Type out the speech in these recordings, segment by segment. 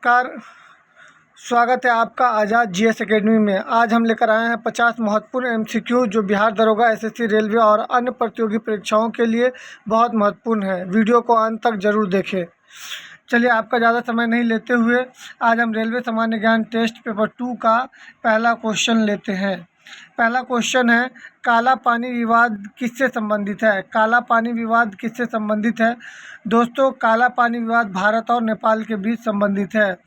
नमस्कार, स्वागत है आपका आज़ाद जीएस एकेडमी में। आज हम लेकर आए हैं 50 महत्वपूर्ण एमसीक्यू जो बिहार दरोगा, एसएससी, रेलवे और अन्य प्रतियोगी परीक्षाओं के लिए बहुत महत्वपूर्ण है। वीडियो को अंत तक जरूर देखें। चलिए, आपका ज़्यादा समय नहीं लेते हुए आज हम रेलवे सामान्य ज्ञान टेस्ट पेपर 2 का पहला क्वेश्चन लेते हैं। पहला क्वेश्चन है, काला पानी विवाद किससे संबंधित है? काला पानी विवाद किससे संबंधित है? दोस्तों, काला पानी विवाद भारत और नेपाल के बीच संबंधित है।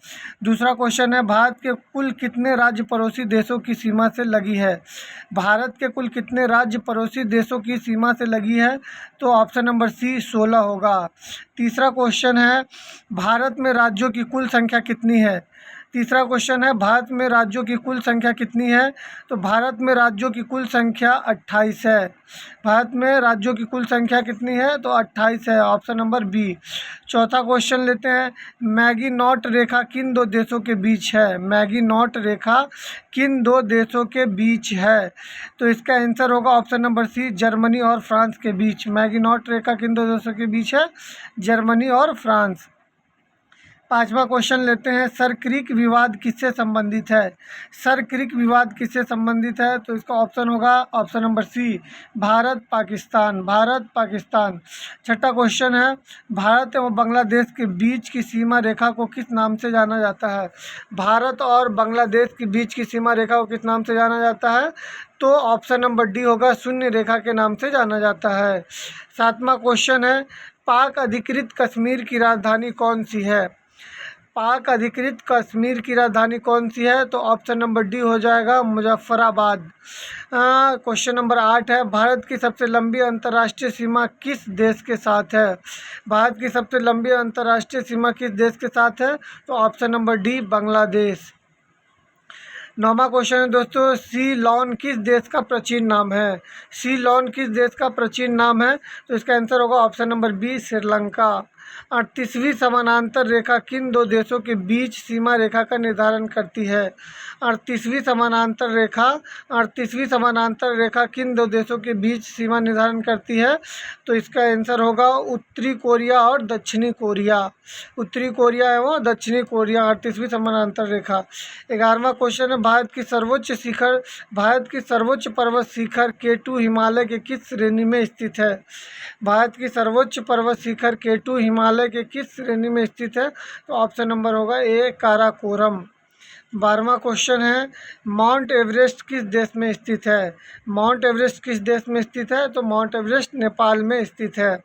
दूसरा क्वेश्चन है, भारत के कुल कितने राज्य पड़ोसी देशों की सीमा से लगी है? भारत के कुल कितने राज्य पड़ोसी देशों की सीमा से लगी है? तो ऑप्शन नंबर सी 16 होगा। तीसरा क्वेश्चन है, भारत में राज्यों की कुल संख्या कितनी है? तीसरा क्वेश्चन है, भारत में राज्यों की कुल संख्या कितनी है? तो भारत में राज्यों की कुल संख्या 28 है। भारत में राज्यों की कुल संख्या कितनी है? तो 28 है, ऑप्शन नंबर बी। चौथा क्वेश्चन लेते हैं, मैगीनॉट रेखा किन दो देशों के बीच है? मैगीनॉट रेखा किन दो देशों के बीच है? तो इसका आंसर होगा ऑप्शन नंबर सी, जर्मनी और फ्रांस के बीच। मैगीनॉट रेखा किन दो देशों के बीच है? जर्मनी और फ्रांस। पांचवा क्वेश्चन लेते हैं, सर क्रीक विवाद किससे संबंधित है? सर क्रीक विवाद किससे संबंधित है? तो इसका ऑप्शन होगा option number C, Bharat Pakistan. Bharat Pakistan. छठा क्वेश्चन है, भारत एवं बांग्लादेश के बीच की सीमा रेखा को किस नाम से जाना जाता है? भारत और बांग्लादेश के बीच की सीमा रेखा को किस नाम से जाना जाता है? तो ऑप्शन नंबर डी होगा, शून्य रेखा के नाम से जाना जाता है। सातवां क्वेश्चन है, पाक अधिकृत कश्मीर की राजधानी कौन सी है? पाक अधिकृत कश्मीर की राजधानी कौन सी है? तो ऑप्शन नंबर डी हो जाएगा, मुजफ्फराबाद। क्वेश्चन नंबर 8 है, भारत की सबसे लंबी अंतर्राष्ट्रीय सीमा किस देश के साथ है? भारत की सबसे लंबी अंतर्राष्ट्रीय सीमा किस देश के साथ है? तो ऑप्शन नंबर डी, बांग्लादेश। नौवां क्वेश्चन है दोस्तों, सीलोन किस देश का प्राचीन नाम है? सीलोन किस देश का प्राचीन नाम है? तो इसका आंसर होगा ऑप्शन नंबर बी, श्रीलंका। 38वीं समानांतर रेखा किन दो देशों के बीच सीमा रेखा का निर्धारण करती है? 38वीं समानांतर रेखा 38वीं समानांतर रेखा किन दो देशों के बीच सीमा निर्धारण करती है? तो इसका आंसर होगा उत्तरी कोरिया और दक्षिणी कोरिया। उत्तरी कोरिया एवं दक्षिणी कोरिया 38वीं समानांतर रेखा। 11वां क्वेश्चन है, भारत की सर्वोच्च पर्वत शिखर K2 हिमालय के किस श्रेणी में स्थित है? भारत की सर्वोच्च पर्वत शिखर K2 हिमालय के किस श्रेणी में स्थित है? तो ऑप्शन नंबर होगा ए, काराकोरम। 12वां क्वेश्चन है, माउंट एवरेस्ट किस देश में स्थित है? माउंट एवरेस्ट किस देश में स्थित है? तो माउंट एवरेस्ट नेपाल में स्थित है।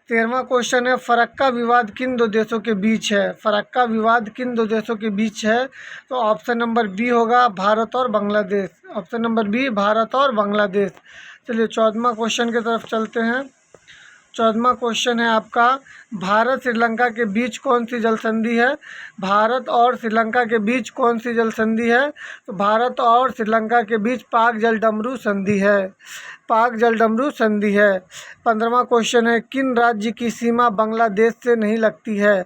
13वां क्वेश्चन है, फरक्का विवाद किन दो देशों के बीच है? फरक्का विवाद किन दो देशों के बीच है? तो ऑप्शन नंबर बी होगा, भारत और Bangladesh. Option number B, Bharat और बांग्लादेश। चलिए 14वां क्वेश्चन की तरफ चलते हैं। 14वां क्वेश्चन है आपका, भारत श्रीलंका के बीच कौन सी जल संधि है? भारत और श्रीलंका के बीच कौन सी जल संधि है? तो भारत और श्रीलंका के बीच पाक जलडमरू संधि है। पाक जलडमरू संधि है। 15वां क्वेश्चन है, किन राज्य की सीमा बांग्लादेश से नहीं लगती है?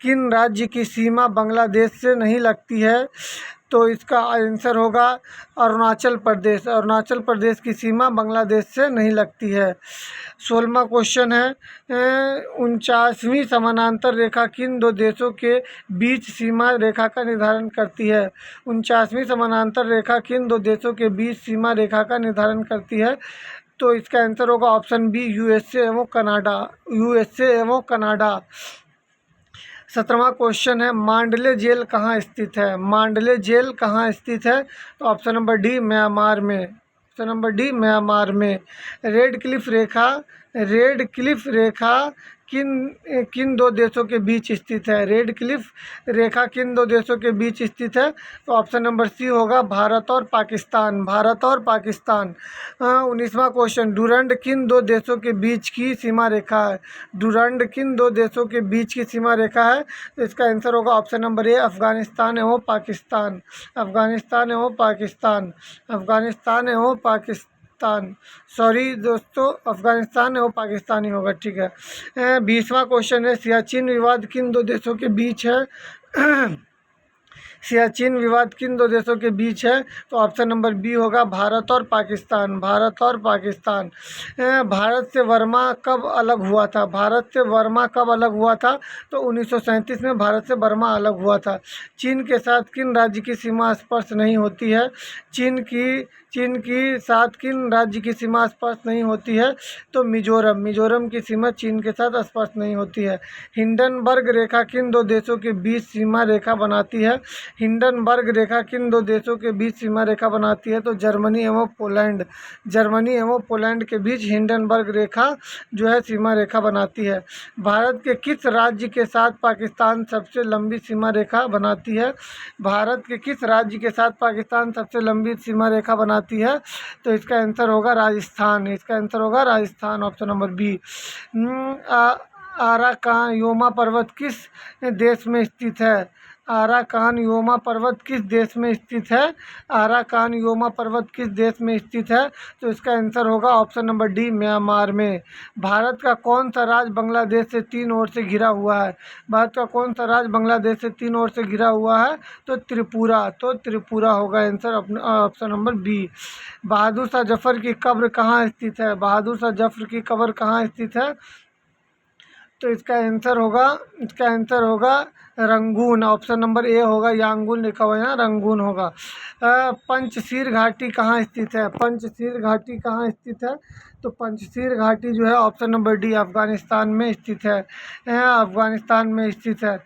किन राज्य की सीमा बांग्लादेश से नहीं लगती है? तो इसका आंसर होगा अरुणाचल प्रदेश। अरुणाचल प्रदेश की सीमा बांग्लादेश से नहीं लगती है। 16वां क्वेश्चन है, 49वीं समानांतर रेखा किन दो देशों के बीच सीमा रेखा का निर्धारण करती है? 49वीं समानांतर रेखा किन दो देशों के बीच सीमा रेखा का निर्धारण करती है? तो इसका आंसर होगा ऑप्शन बी, यूएसए एवं कनाडा। यूएसए एवं कनाडा। 17वां क्वेश्चन है, मांडले जेल कहाँ स्थित है? मांडले जेल कहाँ स्थित है? तो ऑप्शन नंबर डी, म्यांमार में। ऑप्शन नंबर डी, म्यांमार में। रेड क्लिफ रेखा किन दो देशों के बीच स्थित है? रेड क्लिफ रेखा किन दो देशों के बीच स्थित है? तो ऑप्शन नंबर सी होगा, भारत और पाकिस्तान। भारत और पाकिस्तान। 19वां क्वेश्चन, डुरंड किन दो देशों के बीच की सीमा रेखा है? डुरंड किन दो देशों के बीच की सीमा रेखा है? तो इसका आंसर होगा ऑप्शन नंबर ए, अफगानिस्तान एवं पाकिस्तान। अफगानिस्तान एवं पाकिस्तान। अफगानिस्तान एवं पाकिस्तान। सॉरी दोस्तों, अफगानिस्तान एवं पाकिस्तान ही होगा, ठीक है। 20वां क्वेश्चन है, सियाचिन विवाद किन दो देशों के बीच है? सियाचिन विवाद किन दो देशों के बीच है? तो ऑप्शन नंबर बी होगा भारत और पाकिस्तान। भारत और पाकिस्तान। भारत से बर्मा कब अलग हुआ था? भारत से बर्मा कब अलग हुआ था? तो 1937 में भारत से बर्मा अलग हुआ था। चीन के साथ किन राज्य की सीमा स्पर्श नहीं होती है? चीन की साथ किन राज्य की सीमा स्पर्श नहीं होती है? तो मिजोरम की सीमा चीन के साथ स्पर्श नहीं होती है। हिंडनबर्ग रेखा किन दो देशों के बीच सीमा रेखा बनाती है? हिंडनबर्ग रेखा किन दो देशों के बीच सीमा रेखा बनाती है? तो जर्मनी एवं पोलैंड के बीच हिंडनबर्ग रेखा जो है सीमा रेखा बनाती है। भारत के किस राज्य के साथ पाकिस्तान सबसे लंबी सीमा रेखा बनाती है? भारत के किस राज्य के साथ पाकिस्तान सबसे लंबी सीमा रेखा बनाती है? तो इसका आंसर होगा राजस्थान। इसका आंसर होगा राजस्थान, ऑप्शन नंबर बी। आराकानयोमा पर्वत किस देश में स्थित है? आराकानयोमा पर्वत किस देश में स्थित है? आराकानयोमा पर्वत किस देश में स्थित है? तो इसका आंसर होगा ऑप्शन नंबर डी, म्यांमार में। भारत का कौन सा राज्य बांग्लादेश से 3 ओर से घिरा हुआ है? भारत का कौन सा राज्य बांग्लादेश से 3 ओर से घिरा हुआ है? तो त्रिपुरा होगा answer, option number B. Bahadur Shah Zafar की कब्र कहाँ स्थित है? बहादुर शाह जफर की कब्र कहाँ स्थित है? तो इसका आंसर होगा रंगून, ऑप्शन नंबर ए होगा। यांगून लिखा हुआ है ना, रंगून होगा। पंचशील घाटी कहाँ स्थित है? पंचशील घाटी कहाँ स्थित है? तो पंचशील घाटी जो है ऑप्शन नंबर डी, अफगानिस्तान में स्थित है। अफगानिस्तान में स्थित है।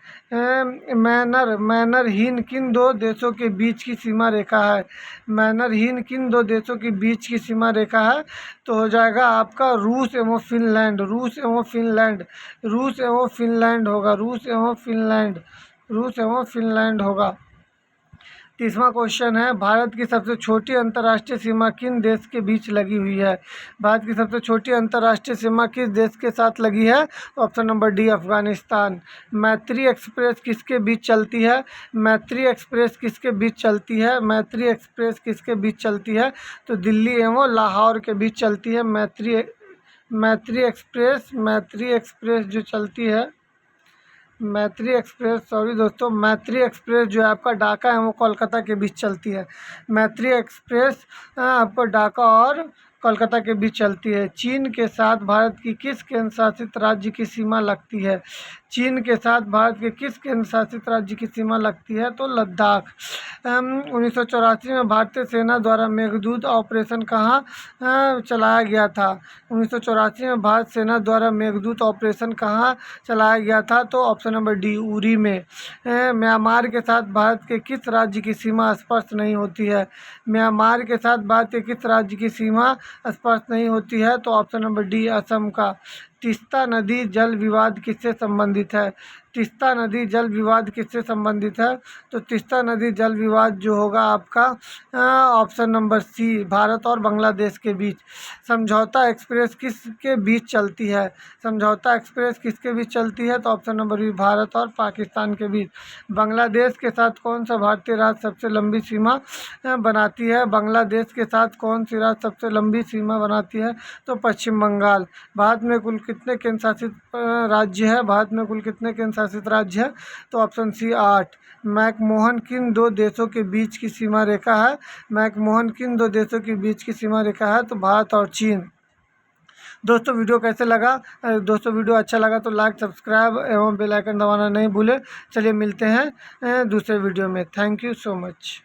मैनर हिंद किन दो देशों के बीच की सीमा रेखा है? मैनर हिंद किन दो देशों के बीच की सीमा रेखा है? तो हो जाएगा आपका रूस एवं फिनलैंड होगा। 30वां क्वेश्चन है, भारत की सबसे छोटी अंतर्राष्ट्रीय सीमा किन देश के बीच लगी हुई है? भारत की सबसे छोटी अंतर्राष्ट्रीय सीमा किस देश के साथ लगी है? Option number D, Afghanistan. मैत्री एक्सप्रेस किसके बीच चलती है? मैत्री एक्सप्रेस किसके बीच चलती है? मैत्री एक्सप्रेस किसके बीच चलती है? तो दिल्ली एवं लाहौर के बीच चलती है मैत्री एक्सप्रेस जो चलती है। मैत्री एक्सप्रेस जो है आपका ढाका एवं कोलकाता के बीच चलती है। मैत्री एक्सप्रेस आपको ढाका और कोलकाता के बीच चलती है। चीन के साथ भारत की किस केंद्र शासित राज्य की सीमा लगती है? चीन के साथ भारत के किस केंद्र शासित राज्य की सीमा लगती है? तो लद्दाख। 1984 में भारतीय सेना द्वारा मेघदूत ऑपरेशन कहाँ चलाया गया था? 1984 में भारत सेना द्वारा मेघदूत ऑपरेशन कहाँ चलाया गया था? तो ऑप्शन नंबर डी, उरी में। म्यांमार के साथ भारत के किस राज्य की सीमा स्पर्श नहीं होती है? म्यांमार के साथ भारत के किस राज्य की सीमा स्पर्श नहीं होती है? तो ऑप्शन नंबर डी, असम का। तीस्ता नदी जल विवाद किससे संबंधित है? तीस्ता नदी जल विवाद किससे संबंधित है? तो तीस्ता नदी जल विवाद जो होगा आपका ऑप्शन नंबर सी, भारत और बांग्लादेश के बीच। समझौता एक्सप्रेस किसके बीच चलती है? समझौता एक्सप्रेस किसके बीच चलती है? तो ऑप्शन नंबर बी, भारत और पाकिस्तान के बीच। बांग्लादेश के साथ कौन सा भारतीय राज्य सबसे लंबी सीमा बनाती है? बांग्लादेश के साथ कौन सी राज्य सबसे लंबी सीमा बनाती है? तो पश्चिम बंगाल। भारत में कुल कितने केंद्र शासित राज्य है? भारत में कुल कितने केंद्र शासित राज्य है? तो ऑप्शन सी, 8। मैकमोहन किन दो देशों के बीच की सीमा रेखा है? मैकमोहन किन दो देशों के बीच की सीमा रेखा है? तो भारत और चीन। दोस्तों वीडियो कैसे लगा? दोस्तों वीडियो अच्छा लगा तो लाइक, सब्सक्राइब एवं बेल आइकन दबाना नहीं भूलें। चलिए मिलते हैं दूसरे वीडियो में। Thank you so much.